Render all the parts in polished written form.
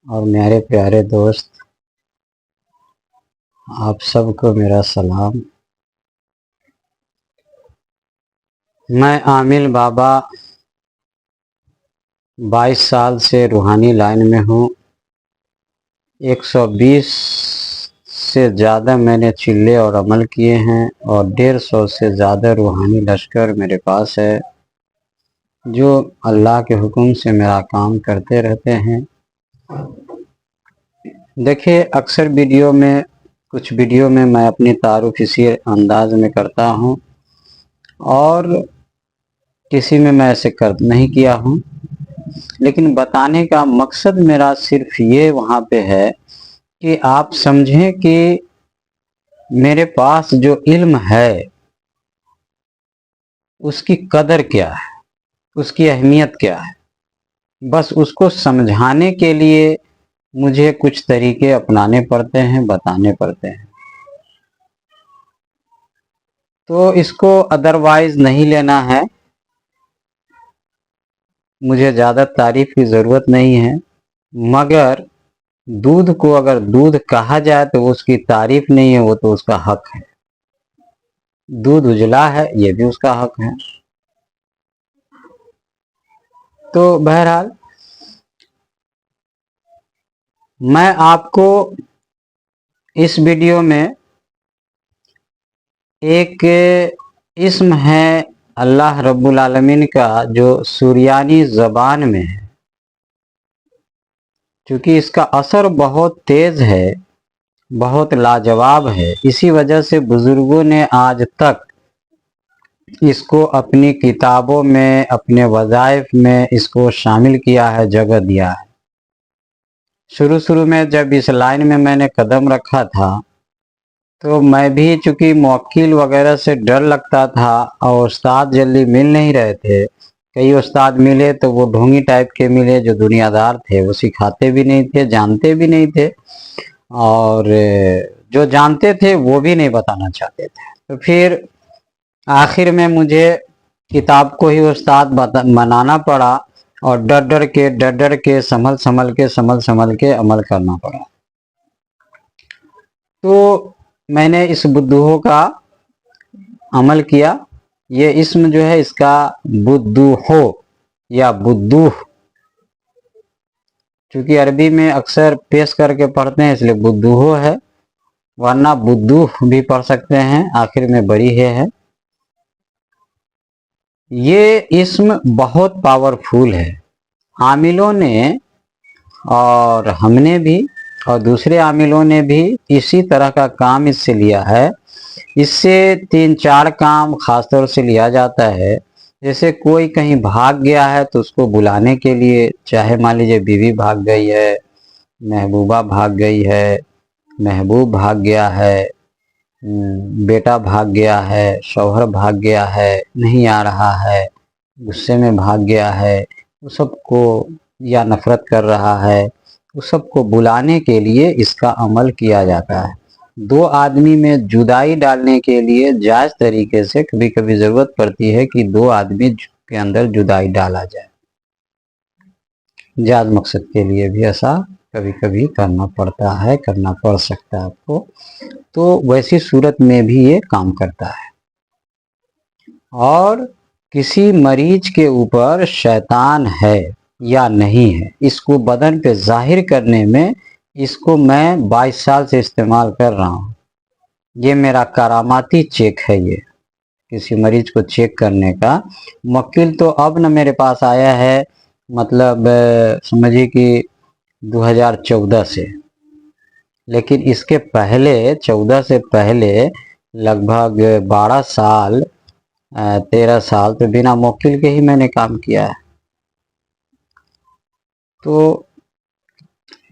और मेरे प्यारे दोस्त, आप सबको मेरा सलाम। मैं आमिल बाबा 22 साल से रूहानी लाइन में हूँ। 120 से ज़्यादा मैंने चिल्ले और अमल किए हैं और 150 से ज़्यादा रूहानी लश्कर मेरे पास है जो अल्लाह के हुक्म से मेरा काम करते रहते हैं। देखिए, अक्सर कुछ वीडियो में मैं अपनी तारुफ इसी अंदाज में करता हूँ और किसी में मैं ऐसे कर नहीं किया हूँ, लेकिन बताने का मकसद मेरा सिर्फ ये वहाँ पे है कि आप समझें कि मेरे पास जो इल्म है उसकी कदर क्या है, उसकी अहमियत क्या है। बस उसको समझाने के लिए मुझे कुछ तरीके अपनाने पड़ते हैं, बताने पड़ते हैं। तो इसको अदरवाइज नहीं लेना है। मुझे ज़्यादा तारीफ की ज़रूरत नहीं है, मगर दूध को अगर दूध कहा जाए तो उसकी तारीफ नहीं है, वो तो उसका हक है। दूध उजला है, ये भी उसका हक है। तो बहरहाल, मैं आपको इस वीडियो में एक इस्म है अल्लाह रब्बुल आलमीन का जो सुरयानी ज़बान में है। क्योंकि इसका असर बहुत तेज है, बहुत लाजवाब है, इसी वजह से बुजुर्गों ने आज तक इसको अपनी किताबों में, अपने वज़ाइफ में इसको शामिल किया है, जगह दिया है। शुरू शुरू में जब इस लाइन में मैंने कदम रखा था तो मैं भी, चूंकि मुवक्किल वगैरह से डर लगता था और उस्ताद जल्दी मिल नहीं रहे थे। कई उस्ताद मिले तो वो ढोंगी टाइप के मिले, जो दुनियादार थे, वो सिखाते भी नहीं थे, जानते भी नहीं थे, और जो जानते थे वो भी नहीं बताना चाहते थे। तो फिर आखिर में मुझे किताब को ही उस्ताद बनाना पड़ा और डर डर के संभल संभल के अमल करना पड़ा। तो मैंने इस बुद्दूहो का अमल किया। ये इस्म जो है इसका बुद्दूहो या बुद्दूह, क्योंकि अरबी में अक्सर पेश करके पढ़ते हैं इसलिए बुद्दूहो है, वरना बुद्दूह भी पढ़ सकते हैं, आखिर में बड़ी है। ये इस्म बहुत पावरफुल है। आमिलों ने और हमने भी और दूसरे आमिलों ने भी इसी तरह का काम इससे लिया है। इससे 3-4 काम खासतौर से लिया जाता है। जैसे कोई कहीं भाग गया है तो उसको बुलाने के लिए, चाहे मान लीजिए बीवी भाग गई है, महबूबा भाग गई है, महबूब भाग गया है, बेटा भाग गया है, शौहर भाग गया है, नहीं आ रहा है, गुस्से में भाग गया है, उस सबको, या नफरत कर रहा है, उस सबको बुलाने के लिए इसका अमल किया जाता है। 2 आदमी में जुदाई डालने के लिए जायज़ तरीके से कभी कभी ज़रूरत पड़ती है कि 2 आदमी के अंदर जुदाई डाला जाए। जायज़ मकसद के लिए भी ऐसा कभी कभी करना पड़ता है, करना पड़ सकता है आपको। तो वैसी सूरत में भी ये काम करता है। और किसी मरीज के ऊपर शैतान है या नहीं है, इसको बदन पे जाहिर करने में इसको मैं 22 साल से इस्तेमाल कर रहा हूँ। ये मेरा करामाती चेक है। ये किसी मरीज को चेक करने का मुवक्किल तो अब न मेरे पास आया है, मतलब समझिए कि 2014 से, लेकिन इसके पहले 14 से पहले लगभग 12 साल 13 साल तो बिना मुवक्किल के ही मैंने काम किया है। तो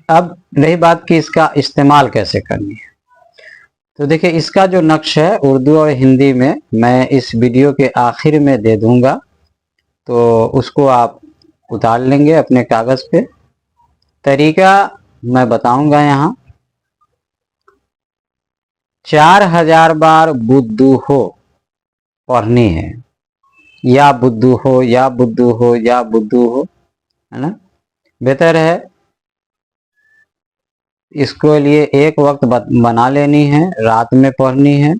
अब रही बात कि इसका इस्तेमाल कैसे करनी है। तो देखिए, इसका जो नक्श है उर्दू और हिंदी में मैं इस वीडियो के आखिर में दे दूंगा, तो उसको आप उतार लेंगे अपने कागज़ पे। तरीका मैं बताऊंगा यहाँ। 4000 बार बुद्दूहो पढ़नी है, या बुद्दूहो या बुद्दूहो या बुद्दूहो, है ना। बेहतर है इसके लिए एक वक्त बना लेनी है, रात में पढ़नी है,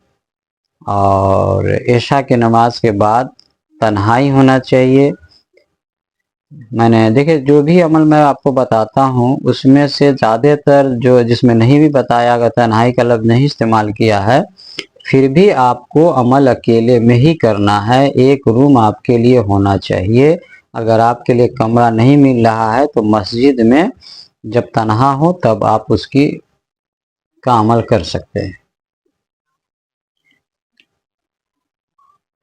और ईशा की नमाज के बाद तन्हाई होना चाहिए। मैंने देखिए जो भी अमल मैं आपको बताता हूँ उसमें से ज़्यादातर जो जिसमें नहीं भी बताया गया, तन्हाई का लफ्ज़ नहीं इस्तेमाल किया है, फिर भी आपको अमल अकेले में ही करना है। एक रूम आपके लिए होना चाहिए। अगर आपके लिए कमरा नहीं मिल रहा है तो मस्जिद में जब तन्हा हो तब आप उसकी का अमल कर सकते हैं।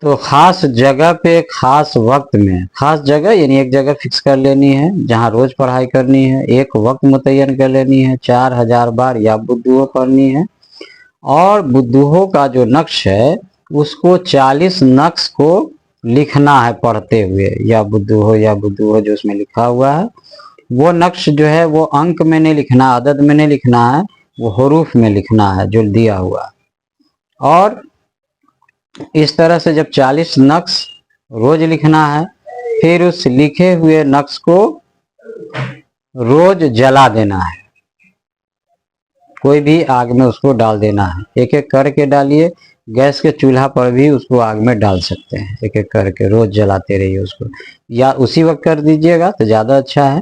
तो खास जगह पे खास वक्त में, खास जगह यानी एक जगह फिक्स कर लेनी है जहां रोज पढ़ाई करनी है, एक वक्त मुतय्यन कर लेनी है, 4000 बार या बुद्धुओं पढ़नी है, और बुद्धुओं का जो नक्श है उसको 40 नक्श को लिखना है पढ़ते हुए, या बुद्धू हो जो उसमें लिखा हुआ है। वो नक्श जो है वो अंक में नहीं लिखना, अदद में नहीं लिखना है, वो हरूफ में लिखना है जो दिया हुआ। और इस तरह से जब 40 नक्श रोज लिखना है, फिर उस लिखे हुए नक्श को रोज जला देना है, कोई भी आग में उसको डाल देना है। एक एक करके डालिए, गैस के चूल्हा पर भी उसको आग में डाल सकते हैं, एक एक करके रोज जलाते रहिए उसको, या उसी वक्त कर दीजिएगा तो ज़्यादा अच्छा है।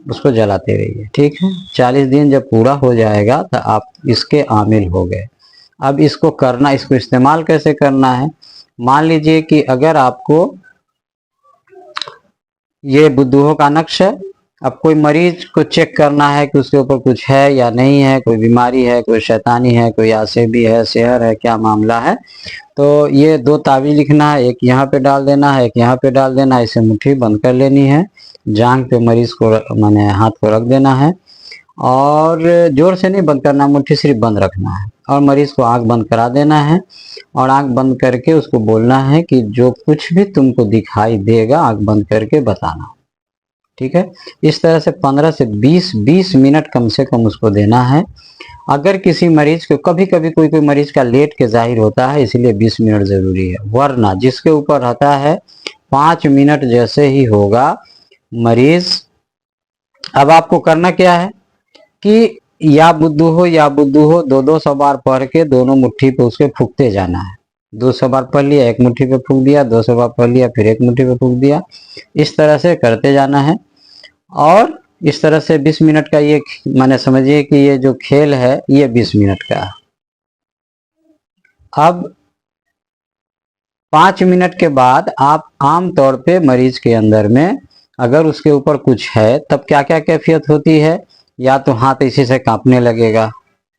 उसको जलाते रहिए, ठीक है। 40 दिन जब पूरा हो जाएगा तो आप इसके आमिल हो गए। अब इसको करना, इसको इस्तेमाल कैसे करना है। मान लीजिए कि अगर आपको ये बुद्धुओं का नक्श है, अब कोई मरीज को चेक करना है कि उसके ऊपर कुछ है या नहीं है, कोई बीमारी है, कोई शैतानी है, कोई आसेबी है, सेहर है, क्या मामला है, तो ये 2 तावीज़ लिखना है, एक यहाँ पे डाल देना है, एक यहाँ पे डाल देना है, इसे मुट्ठी बंद कर लेनी है, जांघ पे मरीज को माने हाथ को रख देना है, और जोर से नहीं बंद करना, मुट्ठी सिर्फ बंद रखना है, और मरीज को आंख बंद करा देना है, और आंख बंद करके उसको बोलना है कि जो कुछ भी तुमको दिखाई देगा आंख बंद करके बताना, ठीक है। इस तरह से 15 से 20 मिनट कम से कम उसको देना है। अगर किसी मरीज को कभी कभी कोई मरीज का लेट के जाहिर होता है, इसलिए 20 मिनट जरूरी है, वरना जिसके ऊपर रहता है 5 मिनट जैसे ही होगा मरीज। अब आपको करना क्या है कि या बुद्धू हो 200 बार पढ़ के दोनों मुट्ठी पे उसके फूकते जाना है। 200 बार पढ़ लिया, एक मुट्ठी पे फूक दिया, 200 बार पढ़ लिया, फिर एक मुट्ठी पे फूक दिया, इस तरह से करते जाना है। और इस तरह से 20 मिनट का ये माने समझिए कि ये जो खेल है ये 20 मिनट का है। अब 5 मिनट के बाद आप आम तौर पे मरीज के अंदर में अगर उसके ऊपर कुछ है तब क्या क्या कैफियत होती है, या तो हाथ इसी से कांपने लगेगा,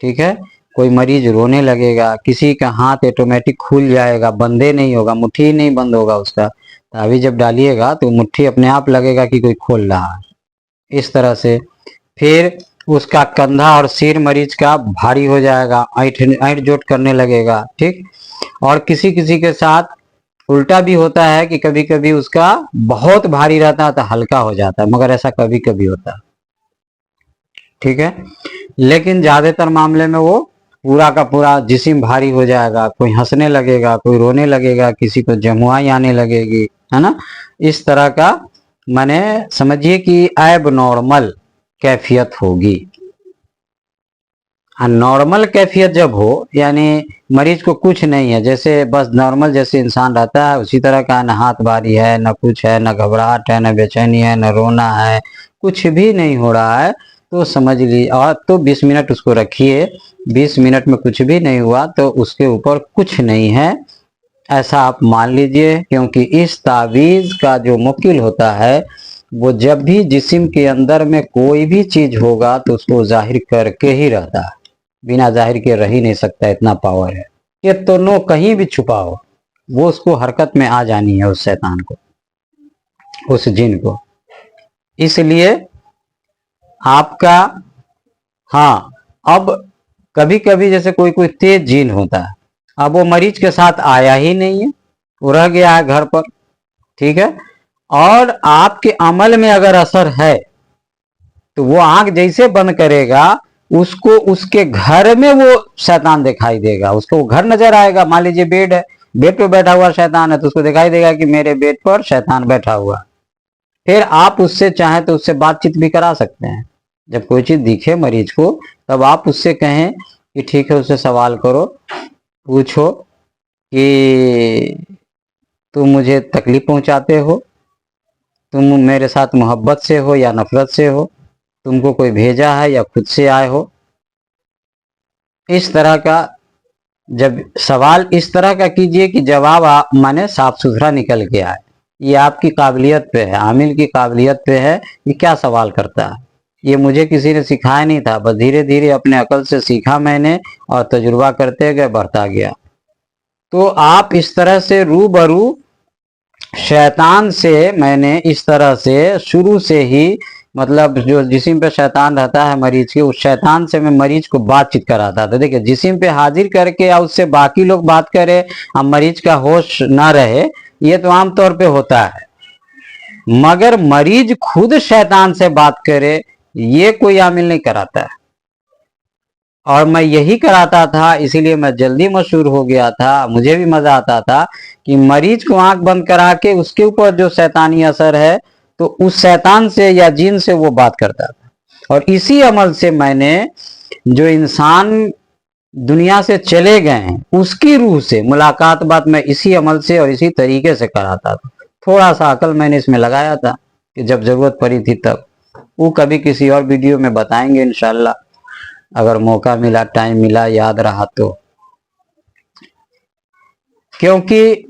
ठीक है, कोई मरीज रोने लगेगा, किसी का हाथ ऑटोमेटिक खुल जाएगा, बंदे नहीं होगा, मुट्ठी नहीं बंद होगा उसका, तो अभी जब डालिएगा तो मुट्ठी अपने आप लगेगा कि कोई खोल रहा है, इस तरह से। फिर उसका कंधा और सिर मरीज का भारी हो जाएगा, ऐंठ जोट करने लगेगा, ठीक। और किसी किसी के साथ उल्टा भी होता है कि कभी कभी उसका बहुत भारी रहता है तो हल्का हो जाता है, मगर ऐसा कभी कभी होता है, ठीक है। लेकिन ज्यादातर मामले में वो पूरा का पूरा जिस्म भारी हो जाएगा, कोई हंसने लगेगा, कोई रोने लगेगा, किसी को जमुआई आने लगेगी, है ना, इस तरह का माने समझिए कि एब नॉर्मल कैफियत होगी। नॉर्मल कैफियत जब हो यानी मरीज को कुछ नहीं है, जैसे बस नॉर्मल जैसे इंसान रहता है उसी तरह का, न हाथ भारी है, न कुछ है, न घबराहट है, न बेचैनी है, न रोना है, कुछ भी नहीं हो रहा है, तो समझ लीजिए। और तो 20 मिनट उसको रखिए, 20 मिनट में कुछ भी नहीं हुआ तो उसके ऊपर कुछ नहीं है, ऐसा आप मान लीजिए। क्योंकि इस तावीज का जो मुकिल होता है वो जब भी जिस्म के अंदर में कोई भी चीज होगा तो उसको जाहिर करके ही रहता है, बिना जाहिर के रह ही नहीं सकता, इतना पावर है। ये तो नो कहीं भी छुपा हो वो उसको हरकत में आ जानी है, उस शैतान को, उस जिन को। इसलिए आपका, हाँ, अब कभी कभी जैसे कोई तेज जिन होता है, अब वो मरीज के साथ आया ही नहीं है, वो रह गया है घर पर, ठीक है, और आपके अमल में अगर असर है तो वो आंख जैसे बंद करेगा उसको उसके घर में वो शैतान दिखाई देगा, उसको वो घर नजर आएगा। मान लीजिए बेड है, बेड पे बैठा हुआ शैतान है तो उसको दिखाई देगा कि मेरे बेड पर शैतान बैठा हुआ। फिर आप उससे चाहें तो उससे बातचीत भी करा सकते हैं, जब कोई चीज दिखे मरीज को तब आप उससे कहें कि ठीक है, उससे सवाल करो, पूछो कि तुम मुझे तकलीफ पहुंचाते हो, तुम मेरे साथ मोहब्बत से हो या नफरत से हो, तुमको कोई भेजा है या खुद से आए हो। इस तरह का जब सवाल इस तरह का कीजिए कि जवाब माने साफ सुथरा निकल के आए। ये आपकी काबिलियत पे है, आमिल की काबिलियत पे है कि क्या सवाल करता है। ये मुझे किसी ने सिखाया नहीं था, बस धीरे धीरे अपने अकल से सीखा मैंने और तजुर्बा करते गए, बढ़ता गया। तो आप इस तरह से रूबरू शैतान से, मैंने इस तरह से शुरू से ही, मतलब जो जिस्म पे शैतान रहता है मरीज के, उस शैतान से मैं मरीज को बातचीत कराता था। देखिए, जिस्म पे हाजिर करके या उससे बाकी लोग बात करें और मरीज का होश ना रहे, ये तो आमतौर पे होता है, मगर मरीज खुद शैतान से बात करे ये कोई आमिल नहीं कराता है। और मैं यही कराता था, इसीलिए मैं जल्दी मशहूर हो गया था। मुझे भी मजा आता था कि मरीज को आंख बंद करा के उसके ऊपर जो शैतानी असर है, तो उस शैतान से या जिन से वो बात करता था। और इसी अमल से मैंने जो इंसान दुनिया से चले गए हैं उसकी रूह से मुलाकात बात मैं इसी अमल से और इसी तरीके से कराता था। थोड़ा सा अकल मैंने इसमें लगाया था कि जब जरूरत पड़ी थी तब। वो कभी किसी और वीडियो में बताएंगे इंशाल्लाह, अगर मौका मिला, टाइम मिला, याद रहा तो। क्योंकि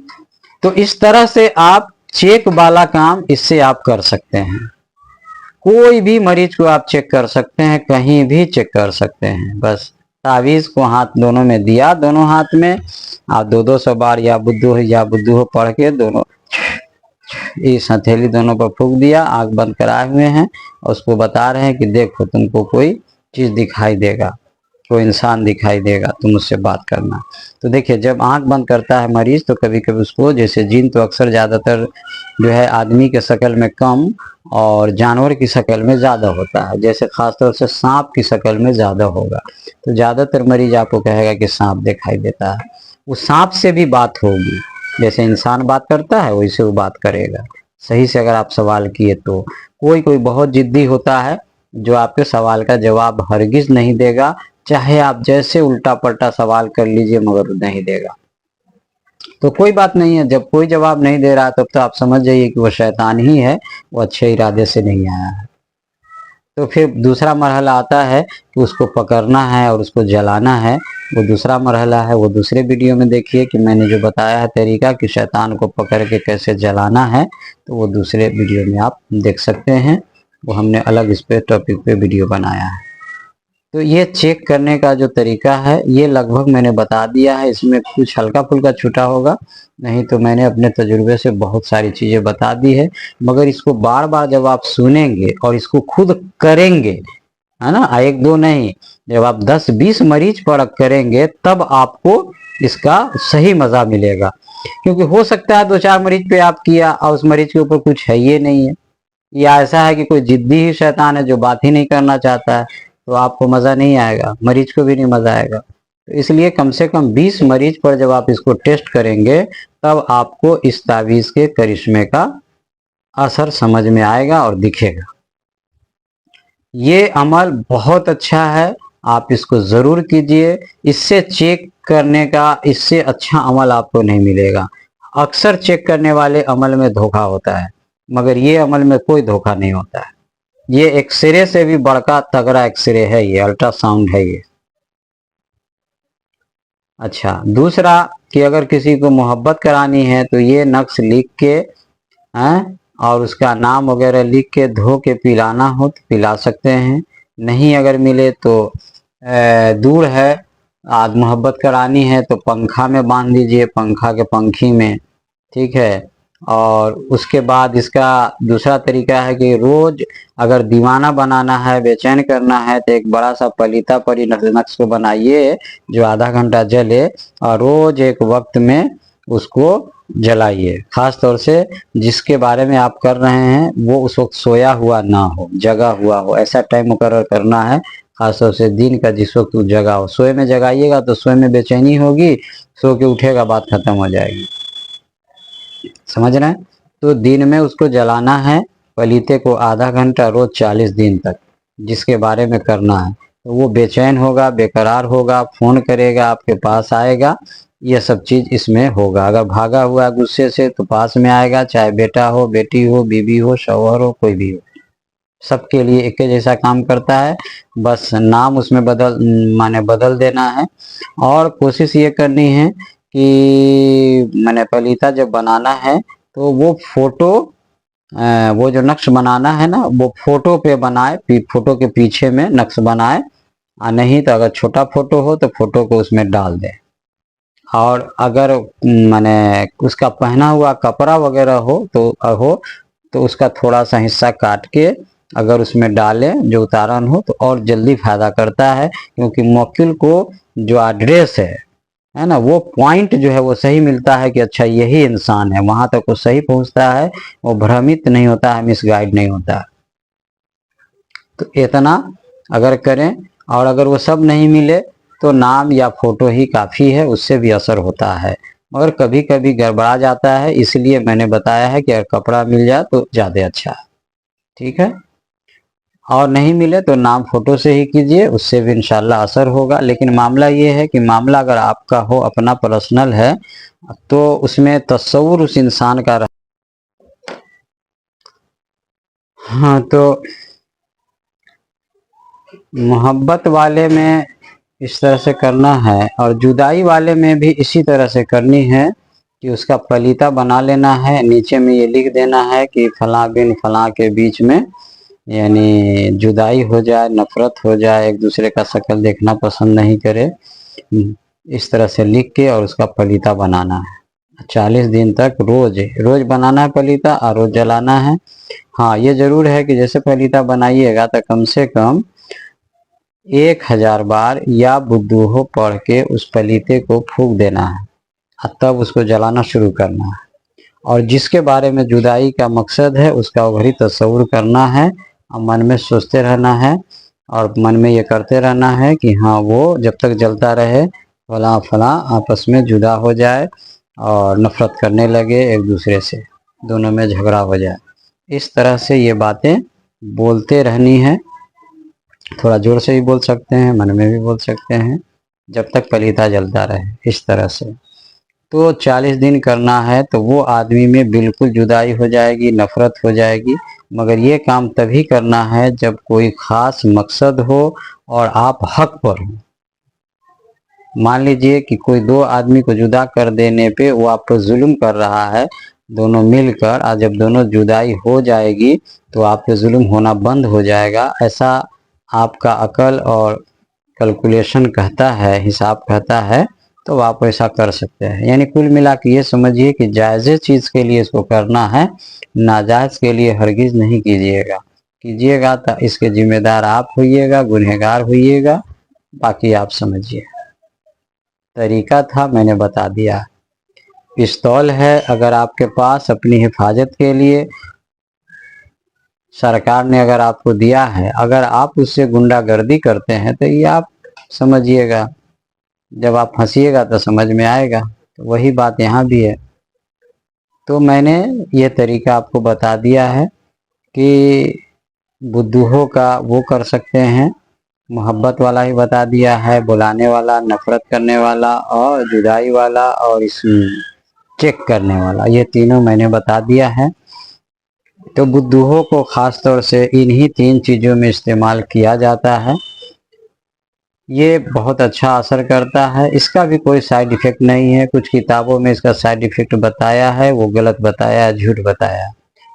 तो इस तरह से आप चेक वाला काम इससे आप कर सकते हैं। कोई भी मरीज को आप चेक कर सकते हैं, कहीं भी चेक कर सकते हैं। बस तावीज को हाथ दोनों में दिया, दोनों हाथ में आप 200 बार या बुद्धू हो पढ़ के दोनों इस हथेली दोनों पर फूंक दिया, आंख बंद कराए हुए हैं और उसको बता रहे हैं कि देखो तुमको कोई चीज दिखाई देगा, कोई इंसान दिखाई देगा, तुम उससे बात करना। तो देखिए, जब आंख बंद करता है मरीज तो कभी कभी उसको, जैसे जिन तो अक्सर ज्यादातर जो है आदमी के शक्ल में कम और जानवर की शक्ल में ज्यादा होता है, जैसे खासतौर से सांप की शक्ल में ज्यादा होगा। तो ज्यादातर मरीज आपको कहेगा कि सांप दिखाई देता है। उस सांप से भी बात होगी, जैसे इंसान बात करता है वैसे वो बात करेगा, सही से अगर आप सवाल किए तो। कोई कोई बहुत जिद्दी होता है जो आपके सवाल का जवाब हरगिज नहीं देगा, चाहे आप जैसे उल्टा पलटा सवाल कर लीजिए मगर नहीं देगा। तो कोई बात नहीं है, जब कोई जवाब नहीं दे रहा तब तो आप समझ जाइए कि वो शैतान ही है, वो अच्छे इरादे से नहीं आया है। तो फिर दूसरा मरहला आता है कि उसको पकड़ना है और उसको जलाना है, वो दूसरा मरहला है। वो दूसरे वीडियो में देखिए कि मैंने जो बताया है तरीका कि शैतान को पकड़ के कैसे जलाना है, तो वो दूसरे वीडियो में आप देख सकते हैं। वो हमने अलग इस पे टॉपिक पे वीडियो बनाया है। तो ये चेक करने का जो तरीका है ये लगभग मैंने बता दिया है, इसमें कुछ हल्का फुल्का छूटा होगा, नहीं तो मैंने अपने तजुर्बे से बहुत सारी चीजें बता दी है। मगर इसको बार बार जब आप सुनेंगे और इसको खुद करेंगे, है ना, एक दो नहीं, जब आप 10-20 मरीज पर करेंगे तब आपको इसका सही मजा मिलेगा। क्योंकि हो सकता है 2-4 मरीज पे आप किया और उस मरीज के ऊपर कुछ है ये नहीं है, या ऐसा है कि कोई जिद्दी ही शैतान है जो बात ही नहीं करना चाहता है, तो आपको मजा नहीं आएगा, मरीज को भी नहीं मजा आएगा। तो इसलिए कम से कम 20 मरीज पर जब आप इसको टेस्ट करेंगे तब आपको इस तावीज के करिश्मे का असर समझ में आएगा और दिखेगा। ये अमल बहुत अच्छा है, आप इसको जरूर कीजिए। इससे चेक करने का, इससे अच्छा अमल आपको नहीं मिलेगा। अक्सर चेक करने वाले अमल में धोखा होता है, मगर ये अमल में कोई धोखा नहीं होता है। ये एक्सरे से भी बड़का तगड़ा एक्सरे है, ये अल्ट्रासाउंड है ये। अच्छा, दूसरा कि अगर किसी को मोहब्बत करानी है तो ये नक्श लिख के हैं और उसका नाम वगैरह लिख के धो के पिलाना हो तो पिला सकते हैं। नहीं अगर मिले तो दूर है, आज मोहब्बत करानी है तो पंखा में बांध दीजिए, पंखा के पंखी में, ठीक है। और उसके बाद इसका दूसरा तरीका है कि रोज अगर दीवाना बनाना है, बेचैन करना है, तो एक बड़ा सा पलीता परी नक्श को बनाइए जो आधा घंटा जले और रोज एक वक्त में उसको जलाइए। खास तौर से जिसके बारे में आप कर रहे हैं वो उस वक्त सोया हुआ ना हो, जगा हुआ हो, ऐसा टाइम मुकर्रर करना है। खासतौर से दिन का जिस वक्त जगा हो, सोए में जगाइएगा तो सोए में बेचैनी होगी, सो के उठेगा बात खत्म हो जाएगी, समझ रहे हैं। तो दिन में उसको जलाना है पलीते को आधा घंटा रोज 40 दिन तक। जिसके बारे में करना है, तो वो बेचैन होगा, बेकरार होगा, फोन करेगा, आपके पास आएगा। ये सब चीज इसमें होगा। अगर भागा हुआ गुस्से से तो पास में आएगा, चाहे बेटा हो, बेटी हो, बीबी हो, शौहर हो, कोई भी हो, सबके लिए एक ही जैसा काम करता है। बस नाम उसमें माने बदल देना है। और कोशिश ये करनी है कि मैंने पलीता जब बनाना है तो वो फोटो, वो जो नक्श बनाना है ना, वो फोटो पे बनाए, फोटो के पीछे में नक्श बनाए। और नहीं तो अगर छोटा फोटो हो तो फोटो को उसमें डाल दे। और अगर माने उसका पहना हुआ कपड़ा वगैरह तो उसका थोड़ा सा हिस्सा काट के अगर उसमें डालें, जो उतारन हो, तो और जल्दी फायदा करता है। क्योंकि मुवक्किल को जो एड्रेस है ना, वो पॉइंट जो है वो सही मिलता है कि अच्छा यही इंसान है, वहां तक वो सही पहुंचता है, वो भ्रमित नहीं होता है, मिसगाइड नहीं होता है। तो इतना अगर करें, और अगर वो सब नहीं मिले तो नाम या फोटो ही काफ़ी है, उससे भी असर होता है। मगर कभी कभी गड़बड़ा जाता है, इसलिए मैंने बताया है कि अगर कपड़ा मिल जाए तो ज़्यादा अच्छा है। ठीक है, और नहीं मिले तो नाम फोटो से ही कीजिए, उससे भी इंशाल्लाह असर होगा। लेकिन मामला ये है कि मामला अगर आपका हो, अपना पर्सनल है, तो उसमें तस्वुर उस इंसान का हाँ, तो मोहब्बत वाले में इस तरह से करना है, और जुदाई वाले में भी इसी तरह से करनी है कि उसका पलीता बना लेना है। नीचे में ये लिख देना है कि फलां बिन फलां के बीच में यानी जुदाई हो जाए, नफरत हो जाए, एक दूसरे का शक्ल देखना पसंद नहीं करे, इस तरह से लिख के और उसका पलीता बनाना है। 40 दिन तक रोज रोज बनाना है पलीता, और रोज जलाना है। हाँ, ये जरूर है कि जैसे पलीता बनाइएगा तो कम से कम 1000 बार या बुद्धूहो पढ़ के उस पलीते को फूंक देना है, और तब उसको जलाना शुरू करना है। और जिसके बारे में जुदाई का मकसद है उसका वही तस्वुर करना है, और मन में सोचते रहना है, और मन में ये करते रहना है कि हाँ, वो जब तक जलता रहे, फला फला आपस में जुदा हो जाए और नफरत करने लगे एक दूसरे से, दोनों में झगड़ा हो जाए। इस तरह से ये बातें बोलते रहनी है। थोड़ा जोर से भी बोल सकते हैं, मन में भी बोल सकते हैं, जब तक पलीता जलता रहे, इस तरह से। तो 40 दिन करना है तो वो आदमी में बिल्कुल जुदाई हो जाएगी, नफरत हो जाएगी। मगर ये काम तभी करना है जब कोई ख़ास मकसद हो और आप हक पर हो। मान लीजिए कि कोई दो आदमी को जुदा कर देने पे वो आप पर जुल्म कर रहा है, दोनों मिलकर, और जब दोनों जुदाई हो जाएगी तो आप पे जुल्म होना बंद हो जाएगा, ऐसा आपका अकल और कैलकुलेशन कहता है, हिसाब कहता है, तो आप ऐसा कर सकते हैं। यानी कुल मिला के ये समझिए कि जायज़ चीज़ के लिए इसको करना है, नाजायज़ के लिए हरगिज़ नहीं कीजिएगा। कीजिएगा तो इसके जिम्मेदार आप होइएगा, गुनहगार होइएगा, बाकी आप समझिए। तरीका था, मैंने बता दिया। पिस्तौल है अगर आपके पास अपनी हिफाजत के लिए, सरकार ने अगर आपको दिया है, अगर आप उससे गुंडागर्दी करते हैं तो ये आप समझिएगा, जब आप हंसिएगा तो समझ में आएगा। तो वही बात यहाँ भी है। तो मैंने ये तरीका आपको बता दिया है कि बुद्धूहों का वो कर सकते हैं, मोहब्बत वाला ही बता दिया है, बुलाने वाला, नफरत करने वाला, और जुदाई वाला, और इस चेक करने वाला, ये तीनों मैंने बता दिया है। तो बुद्धूहों को खास तौर से इन्हीं 3 चीज़ों में इस्तेमाल किया जाता है। ये बहुत अच्छा असर करता है, इसका भी कोई साइड इफ़ेक्ट नहीं है। कुछ किताबों में इसका साइड इफ़ेक्ट बताया है, वो गलत बताया, झूठ बताया।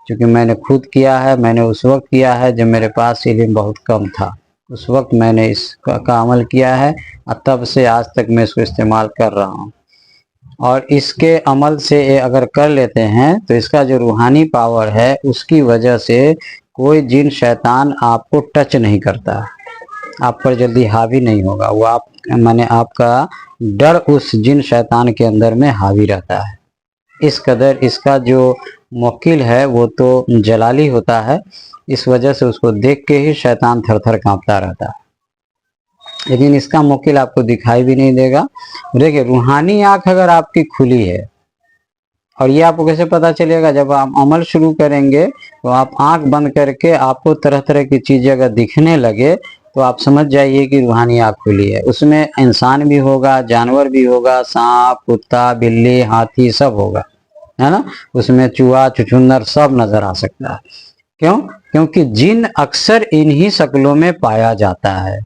क्योंकि मैंने खुद किया है, मैंने उस वक्त किया है जब मेरे पास इल्म बहुत कम था, उस वक्त मैंने इसका अमल किया है, और तब से आज तक मैं इसको इस्तेमाल कर रहा हूँ। और इसके अमल से अगर कर लेते हैं तो इसका जो रूहानी पावर है उसकी वजह से कोई जिन शैतान आपको टच नहीं करता, आप पर जल्दी हावी नहीं होगा। वो आप माने आपका डर उस जिन शैतान के अंदर में हावी रहता है। इस कदर इसका जो मुवक्किल है वो तो जलाली होता है, इस वजह से उसको देख के ही शैतान थर थर कांपता रहता है। लेकिन इसका मुवक्किल आपको दिखाई भी नहीं देगा। देखिए, रूहानी आंख अगर आपकी खुली है और ये आपको कैसे पता चलेगा? जब आप अमल शुरू करेंगे तो आप आंख बंद करके आपको तरह तरह की चीजें अगर दिखने लगे तो आप समझ जाइए कि रूहानी आंख खुली है। उसमें इंसान भी होगा, जानवर भी होगा, सांप, कुत्ता, बिल्ली, हाथी सब होगा, है ना। उसमें चूहा, छुछुंदर सब नजर आ सकता है। क्यों? क्योंकि जिन अक्सर इन्हीं शक्लों में पाया जाता है।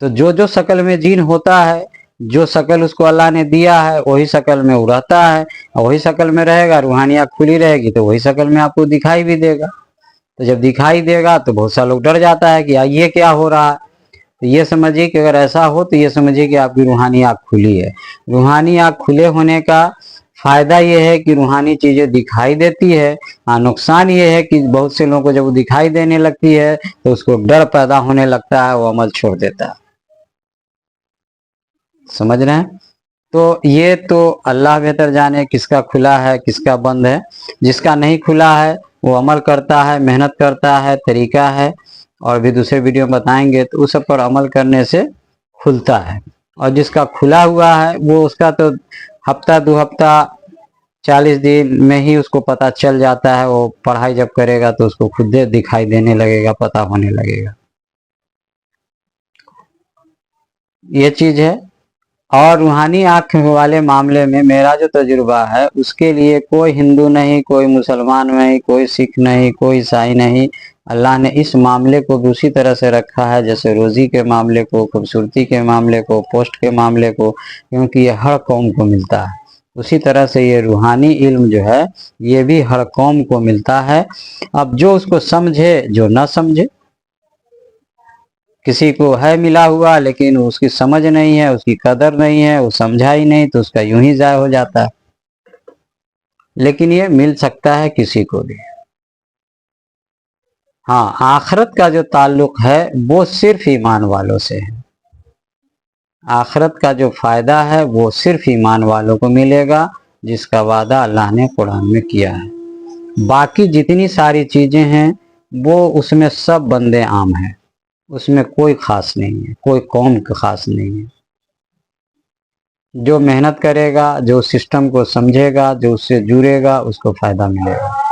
तो जो जो शक्ल में जिन होता है, जो शक्ल उसको अल्लाह ने दिया है वही शक्ल में वो रहता है, और वही शक्ल में रहेगा। रूहानी आंख खुली रहेगी तो वही शक्ल में आपको दिखाई भी देगा। तो जब दिखाई देगा तो बहुत सा लोग डर जाता है कि ये क्या हो रहा है। तो ये समझिए कि अगर ऐसा हो तो ये समझिए कि आपकी रूहानी आंख खुली है। रूहानी आंख खुले होने का फायदा ये है कि रूहानी चीजें दिखाई देती है। हाँ, नुकसान ये है कि बहुत से लोगों को जब वो दिखाई देने लगती है तो उसको डर पैदा होने लगता है, वो अमल छोड़ देता है। समझ रहे हैं? तो ये तो अल्लाह बेहतर जाने किसका खुला है किसका बंद है। जिसका नहीं खुला है वो अमल करता है, मेहनत करता है, तरीका है, और भी दूसरे वीडियो में बताएंगे। तो उस सब पर अमल करने से खुलता है। और जिसका खुला हुआ है वो उसका तो हफ्ता 2 हफ्ता 40 दिन में ही उसको पता चल जाता है। वो पढ़ाई जब करेगा तो उसको खुद दिखाई देने लगेगा, पता होने लगेगा। ये चीज है। और रूहानी आंख वाले मामले में मेरा जो तजुर्बा है उसके लिए कोई हिंदू नहीं, कोई मुसलमान नहीं, कोई सिख नहीं, कोई ईसाई नहीं। अल्लाह ने इस मामले को भी उसी तरह से रखा है जैसे रोजी के मामले को, खूबसूरती के मामले को, पोस्ट के मामले को, क्योंकि ये हर कौम को मिलता है। उसी तरह से ये रूहानी इल्म जो है ये भी हर कौम को मिलता है। अब जो उसको समझे, जो ना समझे, किसी को है मिला हुआ लेकिन उसकी समझ नहीं है, उसकी कदर नहीं है, वो समझा ही नहीं तो उसका यूं ही जाया हो जाता है। लेकिन ये मिल सकता है किसी को भी। हाँ, आखिरत का जो ताल्लुक है वो सिर्फ ईमान वालों से है। आखिरत का जो फायदा है वो सिर्फ ईमान वालों को मिलेगा, जिसका वादा अल्लाह ने कुरान में किया है। बाकी जितनी सारी चीजें हैं वो उसमें सब बंदे आम हैं, उसमें कोई खास नहीं है, कोई कौम खास नहीं है। जो मेहनत करेगा, जो सिस्टम को समझेगा, जो उससे जुड़ेगा, उसको फायदा मिलेगा।